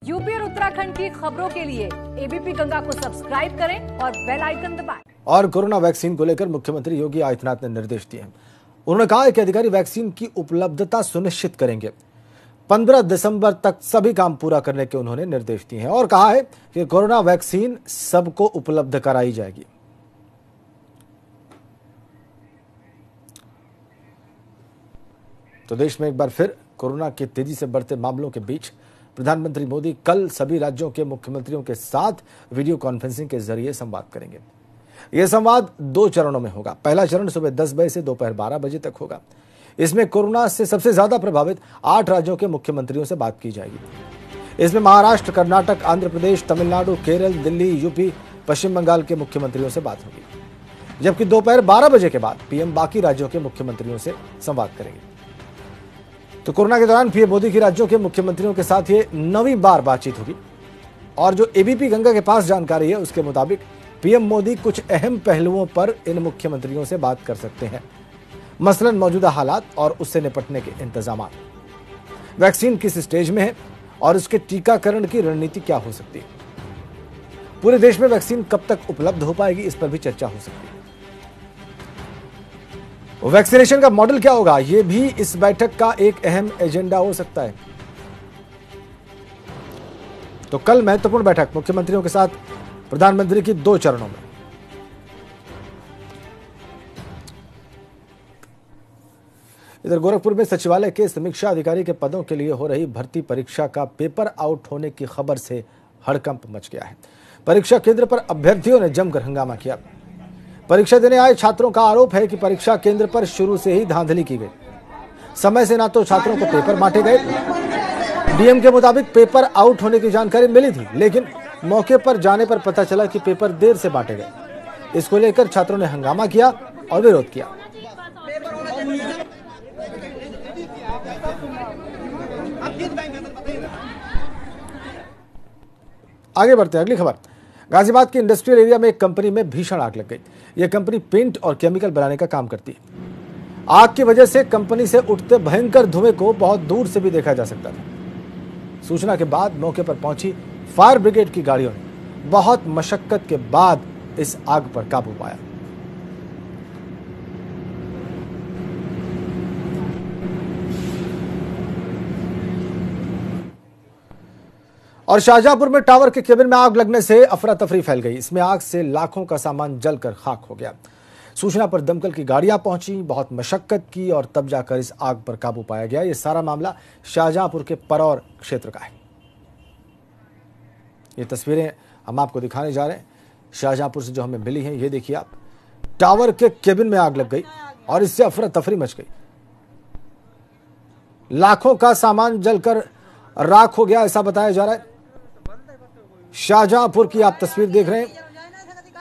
UP और उत्तराखंड की खबरों के लिए एबीपी गंगा को सब्सक्राइब करें और बेल आइकन दबाएं। और कोरोना वैक्सीन को लेकर मुख्यमंत्री योगी आदित्यनाथ ने निर्देश दिए हैं। उन्होंने कहा है कि अधिकारी वैक्सीन की उपलब्धता सुनिश्चित करेंगे। 15 दिसंबर तक सभी काम पूरा करने के उन्होंने निर्देश दिए हैं और कहा है कि कोरोना वैक्सीन सबको उपलब्ध कराई जाएगी। तो देश में एक बार फिर कोरोना के तेजी से बढ़ते मामलों के बीच प्रधानमंत्री मोदी कल सभी राज्यों के मुख्यमंत्रियों के साथ वीडियो कॉन्फ्रेंसिंग के जरिए संवाद करेंगे। यह संवाद 2 चरणों में होगा। पहला चरण सुबह 10 बजे से दोपहर 12 बजे तक होगा। इसमें कोरोना से सबसे ज्यादा प्रभावित 8 राज्यों के मुख्यमंत्रियों से बात की जाएगी। इसमें महाराष्ट्र, कर्नाटक, आंध्र प्रदेश, तमिलनाडु, केरल, दिल्ली, यूपी, पश्चिम बंगाल के मुख्यमंत्रियों से बात होगी। जबकि दोपहर 12 बजे के बाद पीएम बाकी राज्यों के मुख्यमंत्रियों से संवाद करेंगे। तो कोरोना के दौरान पीएम मोदी की राज्यों के मुख्यमंत्रियों के साथ ये 9वीं बार बातचीत होगी। और जो एबीपी गंगा के पास जानकारी है उसके मुताबिक पीएम मोदी कुछ अहम पहलुओं पर इन मुख्यमंत्रियों से बात कर सकते हैं, मसलन मौजूदा हालात और उससे निपटने के इंतजाम, वैक्सीन किस स्टेज में है और उसके टीकाकरण की रणनीति क्या हो सकती है, पूरे देश में वैक्सीन कब तक उपलब्ध हो पाएगी, इस पर भी चर्चा हो सकती है। वैक्सीनेशन का मॉडल क्या होगा, यह भी इस बैठक का एक अहम एजेंडा हो सकता है। तो कल महत्वपूर्ण बैठक मुख्यमंत्रियों के साथ प्रधानमंत्री की 2 चरणों में। इधर गोरखपुर में सचिवालय के समीक्षा अधिकारी के पदों के लिए हो रही भर्ती परीक्षा का पेपर आउट होने की खबर से हड़कंप मच गया है। परीक्षा केंद्र पर अभ्यर्थियों ने जमकर हंगामा किया। परीक्षा देने आए छात्रों का आरोप है कि परीक्षा केंद्र पर शुरू से ही धांधली की गई। समय से ना तो छात्रों को पेपर बांटे गए। डीएम के मुताबिक पेपर आउट होने की जानकारी मिली थी, लेकिन मौके पर जाने पर पता चला कि पेपर देर से बांटे गए। इसको लेकर छात्रों ने हंगामा किया और विरोध किया। आगे बढ़ते हैं, अगली खबर। गाजियाबाद के इंडस्ट्रियल एरिया में एक कंपनी में भीषण आग लग गई। यह कंपनी पेंट और केमिकल बनाने का काम करती है। आग की वजह से कंपनी से उठते भयंकर धुएं को बहुत दूर से भी देखा जा सकता था। सूचना के बाद मौके पर पहुंची फायर ब्रिगेड की गाड़ियों ने बहुत मशक्कत के बाद इस आग पर काबू पाया। और शाहजहांपुर में टावर के केबिन में आग लगने से अफरा तफरी फैल गई। इसमें आग से लाखों का सामान जलकर खाक हो गया। सूचना पर दमकल की गाड़ियां पहुंची, बहुत मशक्कत की और तब जाकर इस आग पर काबू पाया गया। यह सारा मामला शाहजहांपुर के परौर क्षेत्र का है। ये तस्वीरें हम आपको दिखाने जा रहे हैं शाहजहांपुर से जो हमें मिली हैं। ये देखिए आप, टावर के केबिन में आग लग गई और इससे अफरा तफरी मच गई। लाखों का सामान जलकर राख हो गया, ऐसा बताया जा रहा है। शाहजहांपुर की आप तस्वीर देख रहे हैं।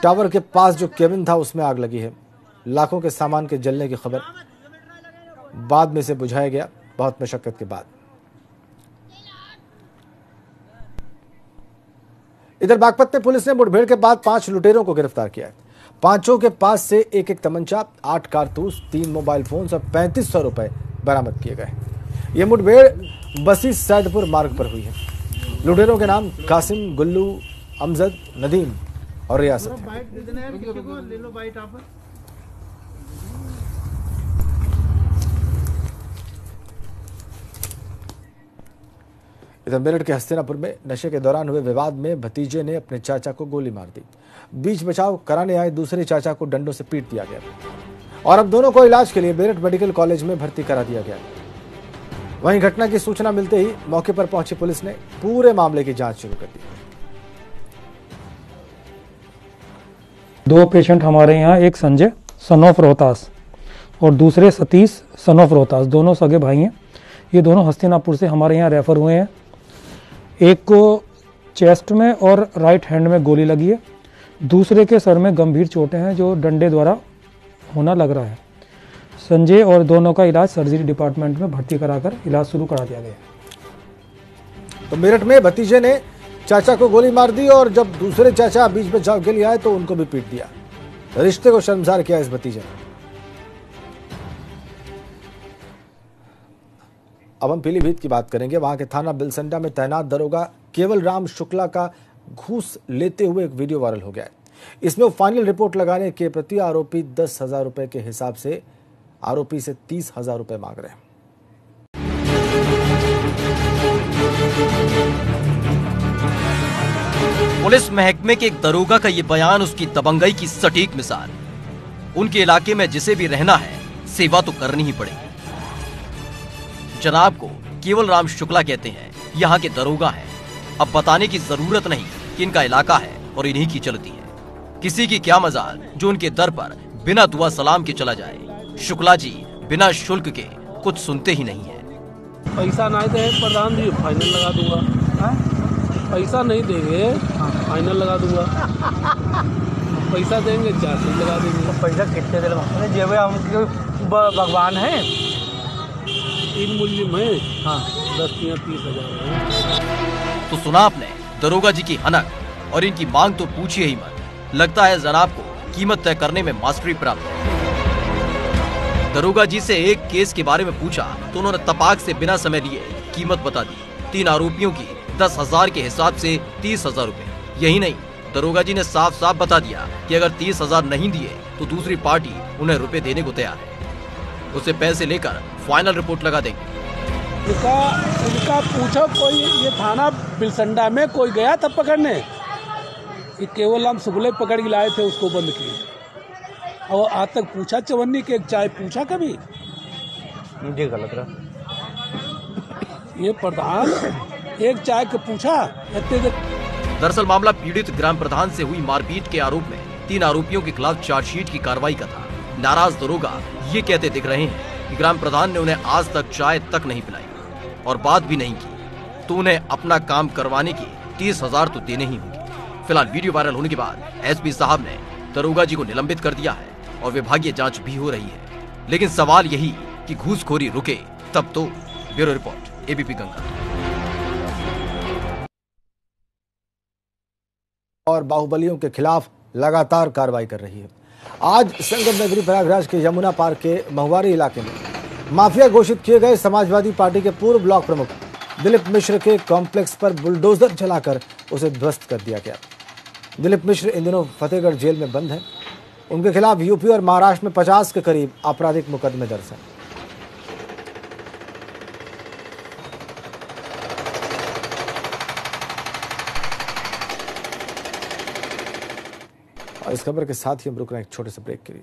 टावर के पास जो केबिन था उसमें आग लगी है। लाखों के सामान के जलने की खबर बाद में से बुझाया गया, बहुत मशक्कत के बाद। इधर बागपत में पुलिस ने मुठभेड़ के बाद 5 लुटेरों को गिरफ्तार किया है। पांचों के पास से एक तमंचा, 8 कारतूस, 3 मोबाइल फोन और 3500 रुपए बरामद किए गए। यह मुठभेड़ बसी सैदपुर मार्ग पर हुई है। लुटेरों के नाम कासिम, गुल्लू, अमजद, नदीम और रियासत है। इधर मेरठ के हस्तिनापुर में नशे के दौरान हुए विवाद में भतीजे ने अपने चाचा को गोली मार दी। बीच बचाव कराने आए दूसरे चाचा को डंडों से पीट दिया गया और अब दोनों को इलाज के लिए मेरठ मेडिकल कॉलेज में भर्ती करा दिया गया। वहीं घटना की सूचना मिलते ही मौके पर पहुंची पुलिस ने पूरे मामले की जांच शुरू कर दी। 2 पेशेंट हमारे यहाँ, एक संजय सन ऑफ रोहतास और दूसरे सतीश सन ऑफ रोहतास, दोनों सगे भाई हैं। ये दोनों हस्तिनापुर से हमारे यहाँ रेफर हुए हैं। एक को चेस्ट में और राइट हैंड में गोली लगी है, दूसरे के सर में गंभीर चोटें हैं जो डंडे द्वारा होना लग रहा है। संजय और दोनों का इलाज सर्जरी डिपार्टमेंट में भर्ती कराकर इलाज शुरू करा दिया गया। तो मेरठ में भतीजे ने चाचा को गोली मार दी और जब दूसरे चाचा बीच बचाव के लिए आए तो उनको भी पीट दिया। रिश्ते को शर्मसार किया इस भतीजे ने। अब हम पीलीभीत की बात करेंगे। वहां के थाना बिलसंडा में तैनात दरोगा केवल राम शुक्ला का घूस लेते हुए एक वीडियो वायरल हो गया है। इसमें वो फाइनल रिपोर्ट लगाने के प्रति आरोपी 10,000 रुपए के हिसाब से आरोपी से 30,000 रुपए मांग रहे हैं। पुलिस महकमे के एक दरोगा का ये बयान उसकी दबंगई की सटीक मिसाल। उनके इलाके में जिसे भी रहना है सेवा तो करनी ही पड़ेगी। जनाब को केवल राम शुक्ला कहते हैं, यहाँ के दरोगा हैं। अब बताने की जरूरत नहीं कि इनका इलाका है और इन्हीं की चलती है। किसी की क्या मजाल जो उनके दर पर बिना दुआ सलाम के चला जाए। शुक्ला जी बिना शुल्क के कुछ सुनते ही नहीं है। पैसा नहीं दे प्रधान जी फाइनल लगा दूंगा। पैसा नहीं देंगे फाइनल लगा दूंगा। पैसा देंगे 400 लगा देंगे। तो पैसा कितने देर में जेब हम भगवान है। 3 मूल्य में 10 या 30,000 है। तो सुना आपने दरोगा जी की हनक, और इनकी मांग तो पूछिए ही मत। लगता है जनाब को कीमत तय करने में मास्टरी प्राप्त है। दरोगा जी से एक केस के बारे में पूछा तो उन्होंने तपाक से बिना समय लिए कीमत बता दी। 3 आरोपियों की 10,000 के हिसाब से 30,000 रुपए। यही नहीं, दरोगा जी ने साफ साफ बता दिया कि अगर 30,000 नहीं दिए तो दूसरी पार्टी उन्हें रुपए देने को तैयार है। उसे पैसे लेकर फाइनल रिपोर्ट लगा देंगे। इनका पूछो कोई, ये थाना बिलसंडा में कोई गया था पकड़ने? ये केवल हम सुबह पकड़ के लाए थे, उसको बंद किए। और आज तक पूछा चवन्नी के एक चाय पूछा कभी? मुझे गलत रहा। ये प्रधान एक चाय का पूछा। दरअसल मामला पीड़ित ग्राम प्रधान से हुई मारपीट के आरोप में 3 आरोपियों के खिलाफ चार्जशीट की कार्रवाई का था। नाराज दरोगा ये कहते दिख रहे हैं कि ग्राम प्रधान ने उन्हें आज तक चाय तक नहीं पिलाई और बात भी नहीं की, तो उन्हें अपना काम करवाने की 30,000 तो देने ही होंगे। फिलहाल वीडियो वायरल होने के बाद एसपी साहब ने दरोगा जी को निलंबित कर दिया है और विभागीय जांच भी हो रही है। लेकिन सवाल यही कि घूसखोरी रुके तब तो। Bureau report, ABP Ganga. और बाहुबलियों के खिलाफ लगातार कार्रवाई कर रही है। आज संगम नगरी प्रयागराज के यमुना पार के महुआरी इलाके में माफिया घोषित किए गए समाजवादी पार्टी के पूर्व ब्लॉक प्रमुख दिलीप मिश्र के कॉम्प्लेक्स पर बुलडोजर चलाकर उसे ध्वस्त कर दिया गया। दिलीप मिश्र इन दिनों फतेहगढ़ जेल में बंद हैं। उनके खिलाफ यूपी और महाराष्ट्र में 50 के करीब आपराधिक मुकदमे दर्ज हैं। और इस खबर के साथ ही हम रुक रहे हैं एक छोटे से ब्रेक के लिए।